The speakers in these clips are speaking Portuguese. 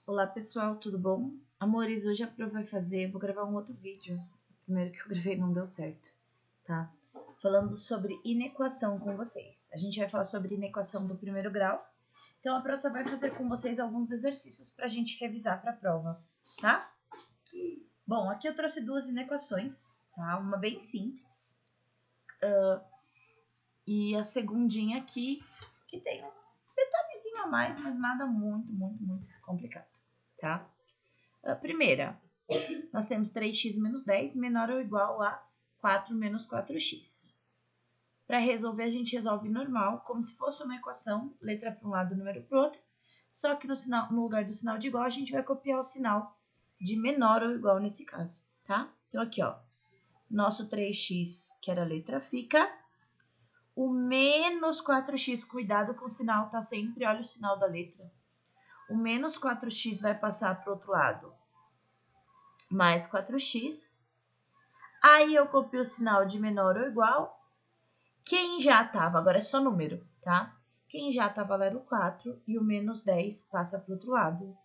Olá pessoal, tudo bom? Amores, hoje a Pro vai fazer, vou gravar um outro vídeo. O primeiro que eu gravei não deu certo, tá? Falando sobre inequação com vocês. A gente vai falar sobre inequação do primeiro grau. Então a Pro só vai fazer com vocês alguns exercícios pra gente revisar pra prova, tá? Bom, aqui eu trouxe duas inequações, tá? Uma bem simples. E a segundinha aqui, que tem um detalhezinho a mais, mas nada muito complicado, tá? A primeira, nós temos 3x menos 10 menor ou igual a 4 menos 4x. Para resolver, a gente resolve normal, como se fosse uma equação, letra para um lado, número para o outro, só que no lugar do sinal de igual, a gente vai copiar o sinal de menor ou igual nesse caso, tá? Então, aqui, ó, nosso 3x, que era a letra, fica o menos 4x, cuidado com o sinal, tá sempre, olha o sinal da letra. O menos 4x vai passar para o outro lado, mais 4x. Aí eu copio o sinal de menor ou igual. Quem já estava, agora é só número, tá? Quem já estava lá era o 4 e o menos 10 passa para o outro lado,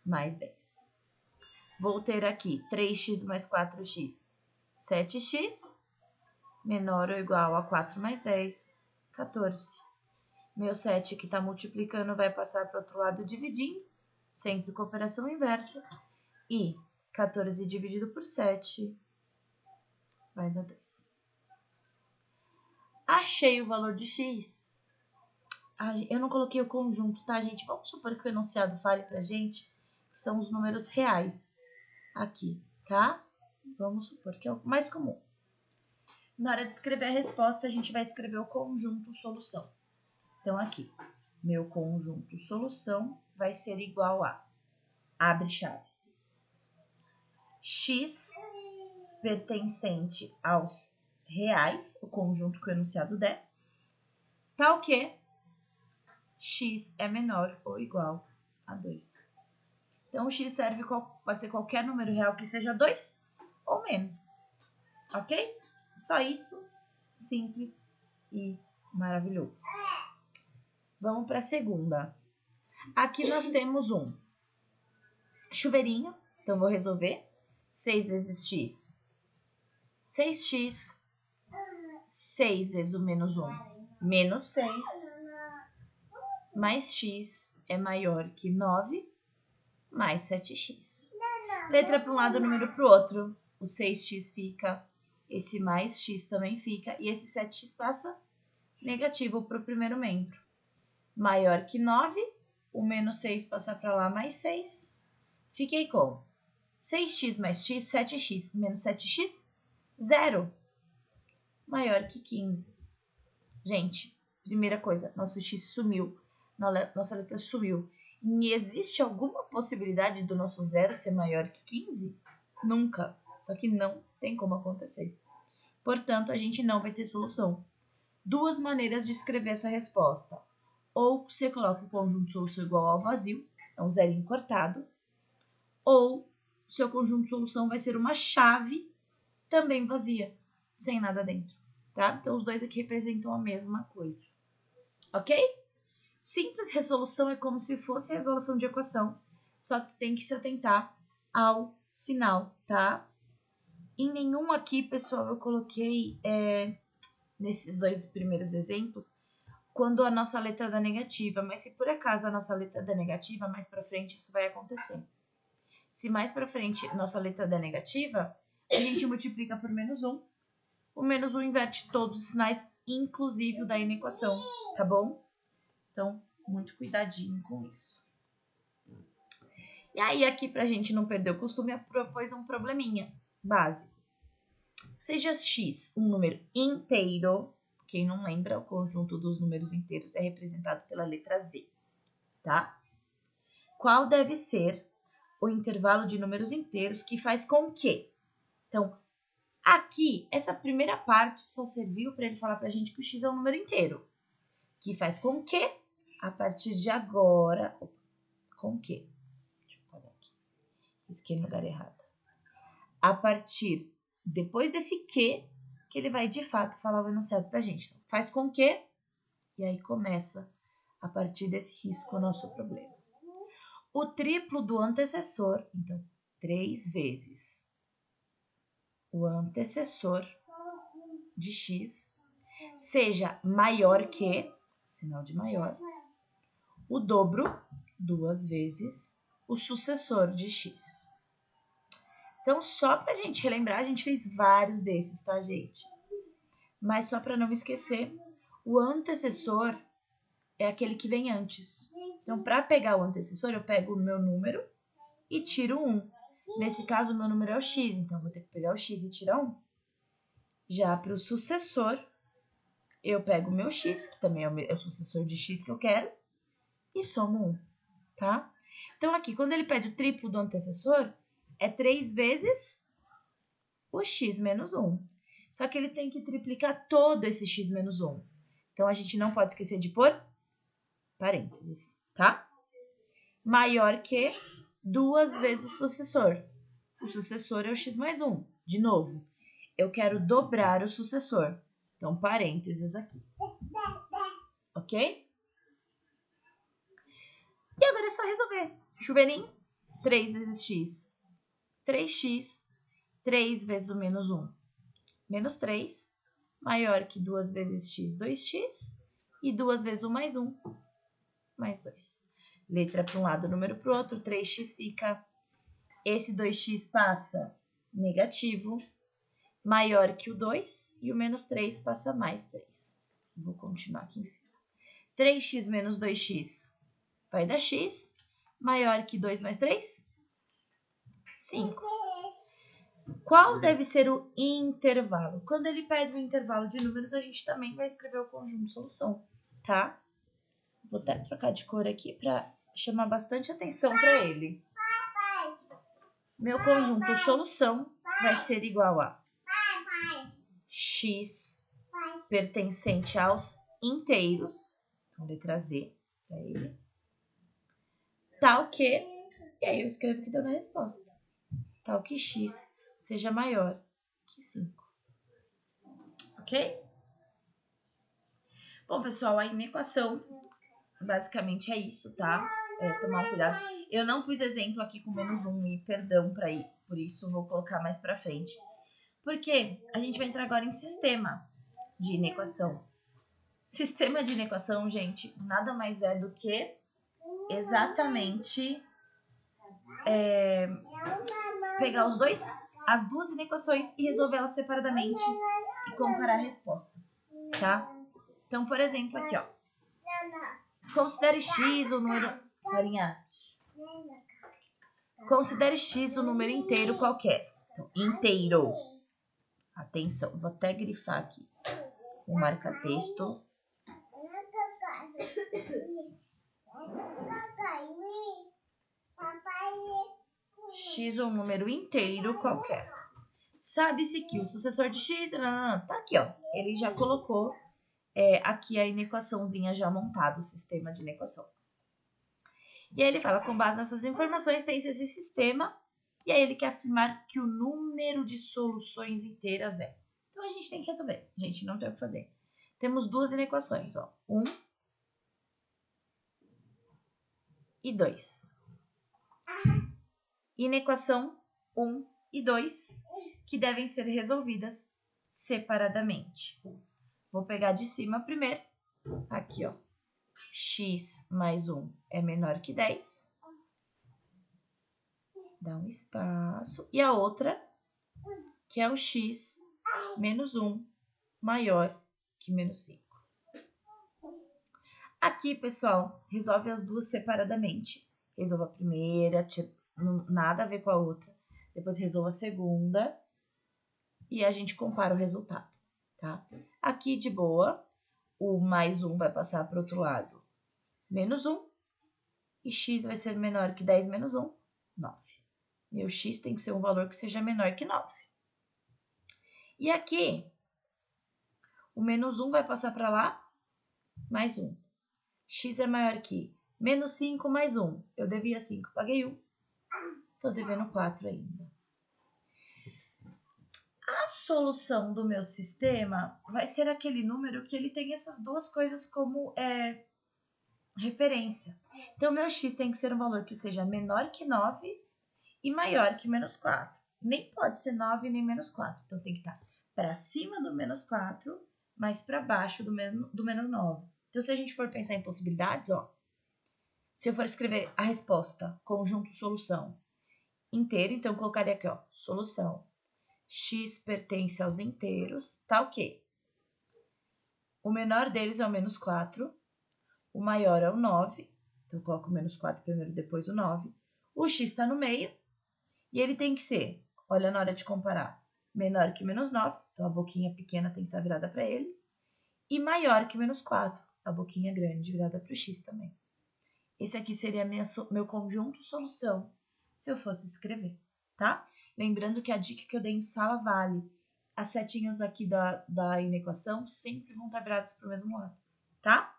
mais 10. Vou ter aqui 3x mais 4x, 7x, menor ou igual a 4 mais 10, 14. Meu 7 que está multiplicando vai passar para o outro lado dividindo, sempre com operação inversa. E 14 dividido por 7 vai dar 2. Achei o valor de x. Eu não coloquei o conjunto, tá, gente? Vamos supor que o enunciado fale pra gente que são os números reais aqui, tá? Vamos supor que é o mais comum. Na hora de escrever a resposta, a gente vai escrever o conjunto solução. Então, aqui, meu conjunto solução vai ser igual a, abre chaves, x pertencente aos reais, o conjunto que o enunciado der, tal que x é menor ou igual a 2. Então, o x pode ser qualquer número real que seja 2 ou menos, ok? Só isso, simples e maravilhoso. Vamos para a segunda. Aqui nós temos um chuveirinho, então vou resolver. 6 vezes x, 6x. 6 vezes o menos 1, menos 6. Mais x é maior que 9, mais 7x. Letra para um lado, número para o outro. O 6x fica, esse mais x também fica, e esse 7x passa negativo para o primeiro membro. Maior que 9, o menos 6 passa para lá, mais 6. Fiquei com 6x mais x, 7x, menos 7x, 0. Maior que 15. Gente, primeira coisa, nosso x sumiu, nossa letra sumiu. E existe alguma possibilidade do nosso zero ser maior que 15? Nunca. Só que não tem como acontecer. Portanto, a gente não vai ter solução. Duas maneiras de escrever essa resposta. Ou você coloca o conjunto solução igual ao vazio, é um zerinho cortado. Ou seu conjunto solução vai ser uma chave também vazia, sem nada dentro, tá? Então, os dois aqui representam a mesma coisa. Ok? Simples resolução é como se fosse resolução de equação, só que tem que se atentar ao sinal, tá? Em nenhum aqui, pessoal, eu coloquei nesses dois primeiros exemplos quando a nossa letra dá negativa, mas se por acaso a nossa letra dá negativa, mais pra frente isso vai acontecer. Se mais pra frente nossa letra dá negativa, a gente multiplica por menos 1. O menos 1 inverte todos os sinais, inclusive o da inequação, tá bom? Então, muito cuidadinho com isso. E aí, aqui, pra gente não perder o costume, eu propus um probleminha básico. Seja x um número inteiro, quem não lembra, o conjunto dos números inteiros é representado pela letra z, tá? Qual deve ser o intervalo de números inteiros que faz com que? Então, aqui, essa primeira parte só serviu para ele falar pra gente que o x é um número inteiro. Que faz com que, a partir de agora, com que? Deixa eu parar aqui. Risquei no lugar errado. A partir, depois desse que ele vai de fato falar o enunciado pra gente. Então, faz com que, e aí começa, a partir desse risco, o nosso problema. o triplo do antecessor, então 3 vezes o antecessor de x, seja maior que, sinal de maior, o dobro, 2 vezes, o sucessor de x. Então, só para a gente relembrar, a gente fez vários desses, tá, gente? Mas só para não esquecer, o antecessor é aquele que vem antes. Então, para pegar o antecessor, eu pego o meu número e tiro 1. Nesse caso, o meu número é o x, então eu vou ter que pegar o x e tirar 1. Já para o sucessor, eu pego o meu x, que também é o sucessor de x que eu quero, e somo 1, tá? Então, aqui, quando ele pede o triplo do antecessor, é 3 vezes o x menos 1. Só que ele tem que triplicar todo esse x menos 1. Então, a gente não pode esquecer de pôr parênteses, tá? Maior que 2 vezes o sucessor. O sucessor é o x mais 1. De novo, eu quero dobrar o sucessor. Então, parênteses aqui. Ok? E agora é só resolver. Chuveirinho, 3 vezes x. 3x, 3 vezes o menos 1. Menos 3, maior que 2 vezes x, 2x. E 2 vezes o mais 1, mais 2. Letra para um lado, número para o outro. 3x fica... Esse 2x passa negativo, maior que o 2. E o menos 3 passa mais 3. Vou continuar aqui em cima. 3x menos 2x vai dar x. Maior que 2 mais 3? 5. Qual deve ser o intervalo? Quando ele pede o intervalo de números, a gente também vai escrever o conjunto de solução, tá? Vou até trocar de cor aqui para chamar bastante atenção para ele. Meu conjunto de solução vai ser igual a x pertencente aos inteiros, então letra Z para ele, tal que, e aí eu escrevo o que deu na resposta, tal que x seja maior que 5. Ok? Bom, pessoal, a inequação basicamente é isso, tá? Tomar um cuidado. Eu não pus exemplo aqui com menos 1 e perdão por isso vou colocar mais pra frente. Porque a gente vai entrar agora em sistema de inequação. Sistema de inequação, gente, nada mais é do que exatamente pegar as duas inequações e resolver elas separadamente e comparar a resposta, tá? Então, por exemplo, aqui, ó. Considere x o número... Carinha. Considere x o número inteiro qualquer. Então, inteiro. Atenção, vou até grifar aqui o marca-texto. X um número inteiro qualquer. Sabe-se que o sucessor de x... tá aqui, ó. Ele já colocou aqui a inequaçãozinha já montada, o sistema de inequação. E aí ele fala, com base nessas informações, tem-se esse sistema... E aí ele quer afirmar que o número de soluções inteiras é. Então, a gente tem que resolver. A gente não tem o que fazer. Temos duas inequações, ó. 1 e 2. Inequação 1 e 2, que devem ser resolvidas separadamente. Vou pegar de cima primeiro. Aqui, ó. X mais 1 é menor que 10. Dá um espaço. E a outra, que é o x menos 1 maior que menos 5. Aqui, pessoal, resolve as duas separadamente. Resolva a primeira, nada a ver com a outra. Depois resolva a segunda e a gente compara o resultado, tá? Aqui, de boa, o mais 1 vai passar para o outro lado. Menos 1. E x vai ser menor que 10 menos 1, 9. Meu x tem que ser um valor que seja menor que 9. E aqui, o menos 1 vai passar para lá, mais 1. X é maior que menos 5 mais 1. Eu devia 5, paguei 1. Tô devendo 4 ainda. A solução do meu sistema vai ser aquele número que ele tem essas duas coisas como referência. Então, meu x tem que ser um valor que seja menor que 9 e maior que menos 4. Nem pode ser 9 nem menos 4. Então, tem que estar para cima do menos 4, mas para baixo do menos 9. Então, se a gente for pensar em possibilidades, ó, se eu for escrever a resposta, conjunto solução, inteiro, então eu colocaria aqui, ó, solução. X pertence aos inteiros, tá o quê? O menor deles é o menos 4, o maior é o 9, então eu coloco o menos 4 primeiro, depois o 9. O x está no meio, e ele tem que ser, olha na hora de comparar, menor que menos 9, então a boquinha pequena tem que estar virada para ele, e maior que menos 4, a boquinha grande virada para o x também. Esse aqui seria meu conjunto solução, se eu fosse escrever, tá? Lembrando que a dica que eu dei em sala vale. As setinhas aqui da inequação sempre vão estar viradas para o mesmo lado, tá?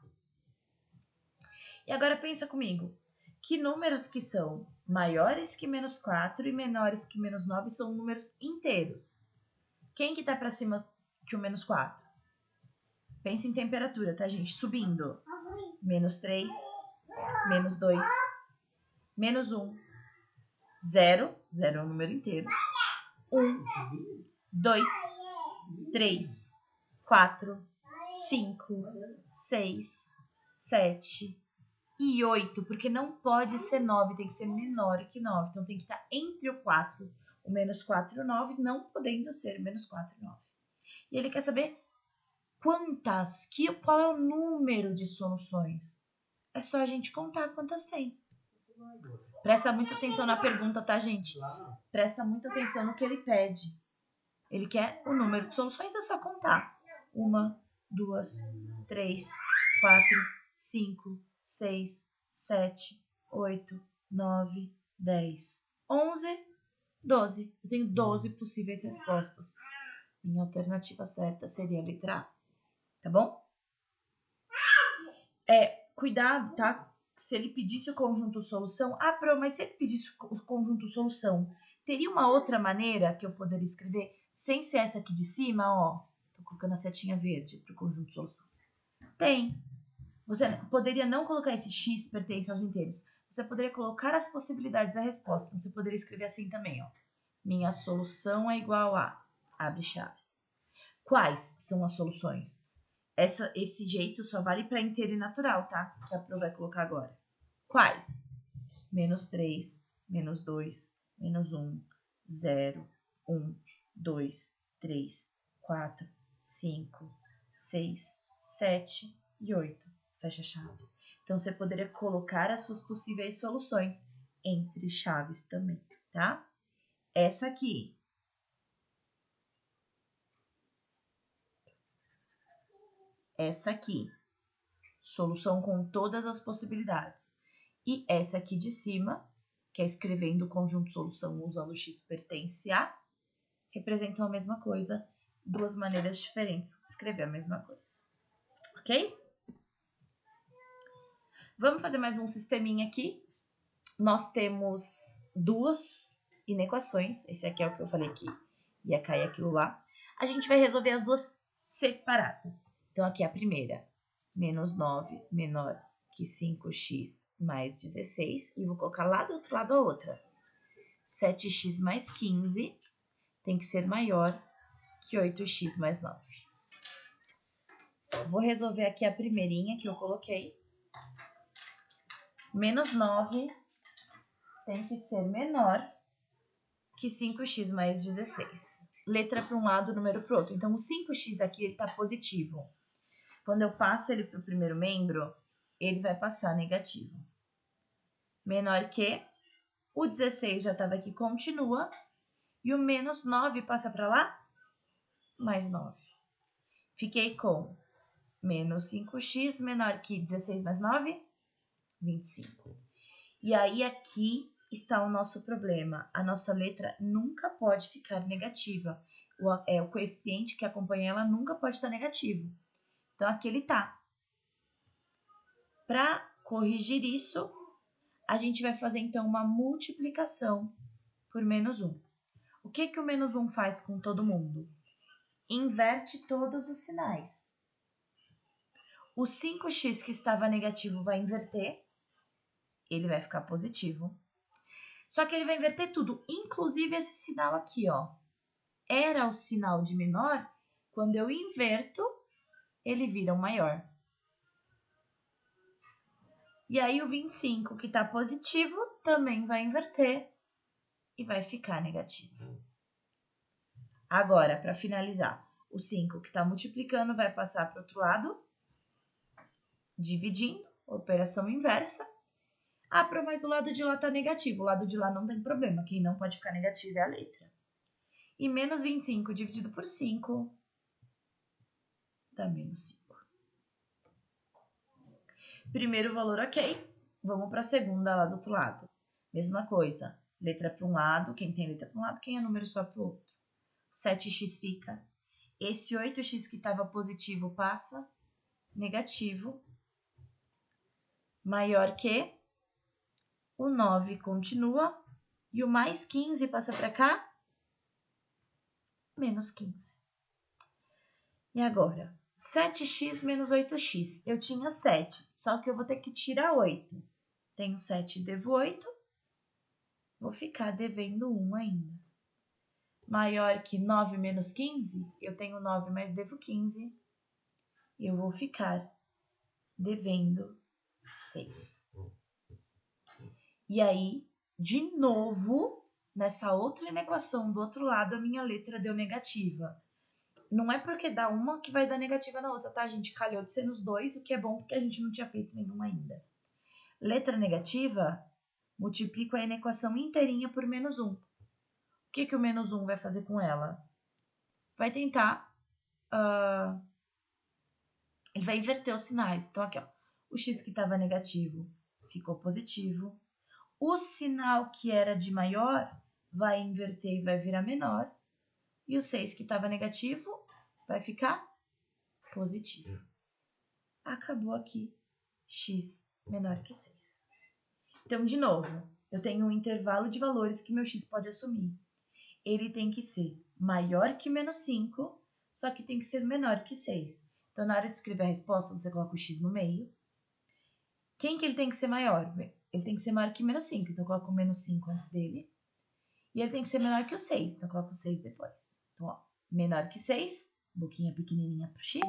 E agora pensa comigo. Que números que são maiores que menos 4 e menores que menos 9 são números inteiros? Quem que tá para cima que o menos 4? Pensa em temperatura, tá, gente? Subindo. Menos 3, menos 2, menos 1, 0, 0 é um número inteiro, 1, 2, 3, 4, 5, 6, 7 e 8, porque não pode ser 9, tem que ser menor que 9, então tem que estar entre o 4, o menos 4 e o 9, não podendo ser menos 4 e 9. E ele quer saber qual é o número de soluções. É só a gente contar quantas tem. Presta muita atenção na pergunta, tá, gente? Presta muita atenção no que ele pede. Ele quer o número de soluções, é só contar. 1, 2, 3, 4, 5, 6, 7, 8, 9, 10, 11, 12. Eu tenho 12 possíveis respostas. Minha alternativa certa seria a letra A. Tá bom? Cuidado, tá? Se ele pedisse o conjunto solução... Ah, Pro, mas se ele pedisse o conjunto solução, teria uma outra maneira que eu poderia escrever sem ser essa aqui de cima, ó. Tô colocando a setinha verde pro conjunto solução. Tem. Você poderia não colocar esse x pertence aos inteiros. Você poderia colocar as possibilidades da resposta. Você poderia escrever assim também, ó. Minha solução é igual a... Abre chaves. Quais são as soluções? Esse jeito só vale para inteiro e natural, tá? Que a Pro vai colocar agora. Quais? Menos 3, menos 2, menos 1, 0, 1, 2, 3, 4, 5, 6, 7 e 8. Fecha chaves. Então, você poderia colocar as suas possíveis soluções entre chaves também, tá? Essa aqui. Essa aqui. Solução com todas as possibilidades. E essa aqui de cima, que é escrevendo o conjunto solução usando o x pertence a, representam a mesma coisa, duas maneiras diferentes de escrever a mesma coisa. Ok? Vamos fazer mais um sisteminha aqui. Nós temos duas inequações. Esse aqui é o que eu falei que ia cair aquilo lá. A gente vai resolver as duas separadas. Então, aqui é a primeira. Menos 9 menor que 5x mais 16. E vou colocar lá do outro lado a outra. 7x mais 15 tem que ser maior que 8x mais 9. Vou resolver aqui a primeirinha que eu coloquei. Menos 9 tem que ser menor que 5x mais 16. Letra para um lado, número para o outro. Então, o 5x aqui ele está positivo. Quando eu passo ele para o primeiro membro, ele vai passar negativo. Menor que o 16 já estava aqui, continua. E o menos 9 passa para lá, mais 9. Fiquei com menos 5x menor que 16 mais 9, 25. E aí aqui está o nosso problema. A nossa letra nunca pode ficar negativa. O coeficiente que acompanha ela nunca pode estar negativo. Então, aqui ele está. Para corrigir isso, a gente vai fazer, então, uma multiplicação por menos 1. O que o menos 1 faz com todo mundo? Inverte todos os sinais. O 5x que estava negativo vai inverter. Ele vai ficar positivo. Só que ele vai inverter tudo, inclusive esse sinal aqui, ó. Era o sinal de menor, quando eu inverto, ele vira um maior. E aí o 25, que está positivo, também vai inverter e vai ficar negativo. Agora, para finalizar, o 5 que está multiplicando vai passar para o outro lado, dividindo, operação inversa. Ah, mas o lado de lá está negativo, o lado de lá não tem problema, quem não pode ficar negativo é a letra. E menos 25 dividido por 5 dá menos 5. Primeiro valor ok, vamos para a segunda lá do outro lado. Mesma coisa, letra para um lado, quem tem letra para um lado, quem é número só para o outro. 7x fica. Esse 8x que estava positivo passa negativo, maior que. O 9 continua e o mais 15 passa para cá, menos 15. E agora, 7x menos 8x. Eu tinha 7, só que eu vou ter que tirar 8. Tenho 7 e devo 8. Vou ficar devendo 1 ainda. Maior que 9 menos 15, eu tenho 9, mas devo 15. Eu vou ficar devendo 6. E aí, de novo, nessa outra inequação do outro lado, a minha letra deu negativa. Não é porque dá uma que vai dar negativa na outra, tá? A gente calhou de ser nos dois, o que é bom porque a gente não tinha feito nenhuma ainda. Letra negativa, multiplico a inequação inteirinha por menos 1. O que o menos 1 vai fazer com ela? Vai tentar... ele vai inverter os sinais. Então, aqui, ó. O x que estava negativo ficou positivo. O sinal que era de maior vai inverter e vai virar menor. E o 6 que estava negativo vai ficar positivo. Acabou aqui x menor que 6. Então, de novo, eu tenho um intervalo de valores que meu x pode assumir. Ele tem que ser maior que menos 5, só que tem que ser menor que 6. Então, na hora de escrever a resposta, você coloca o x no meio. Quem que ele tem que ser maior? Ele tem que ser maior que menos 5, então eu coloco o menos 5 antes dele. E ele tem que ser menor que o 6, então eu coloco o 6 depois. Então, ó, menor que 6, boquinha pequenininha pro x.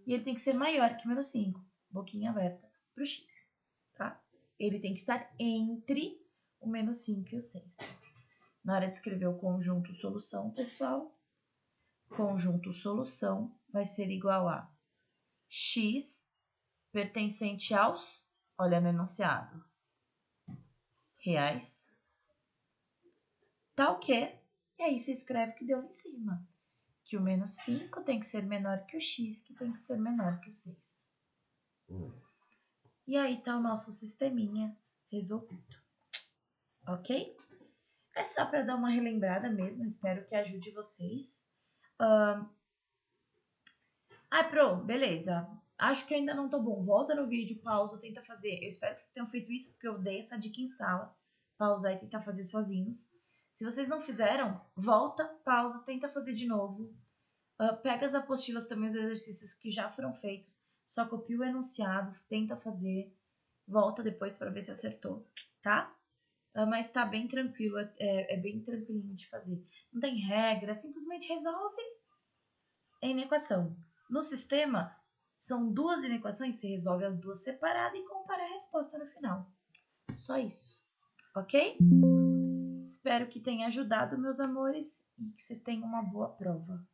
E ele tem que ser maior que menos 5, boquinha aberta pro x, tá? Ele tem que estar entre o menos 5 e o 6. Na hora de escrever o conjunto solução, pessoal, conjunto solução vai ser igual a x pertencente aos, olha no enunciado, reais, tal que, e aí você escreve o que deu em cima, que o menos 5 tem que ser menor que o x, que tem que ser menor que o 6. E aí tá o nosso sisteminha resolvido, ok? É só para dar uma relembrada mesmo, espero que ajude vocês. Beleza. Acho que ainda não tô bom. Volta no vídeo, pausa, tenta fazer. Eu espero que vocês tenham feito isso, porque eu dei essa dica em sala. Pausar e tentar fazer sozinhos. Se vocês não fizeram, volta, pausa, tenta fazer de novo. Pega as apostilas também, os exercícios que já foram feitos. Só copia o enunciado, tenta fazer. Volta depois para ver se acertou, tá? Mas tá bem tranquilo, é bem tranquilinho de fazer. Não tem regra, simplesmente resolve a inequação. No sistema, são duas inequações, você resolve as duas separadas e compara a resposta no final. Só isso, ok? Espero que tenha ajudado, meus amores, e que vocês tenham uma boa prova.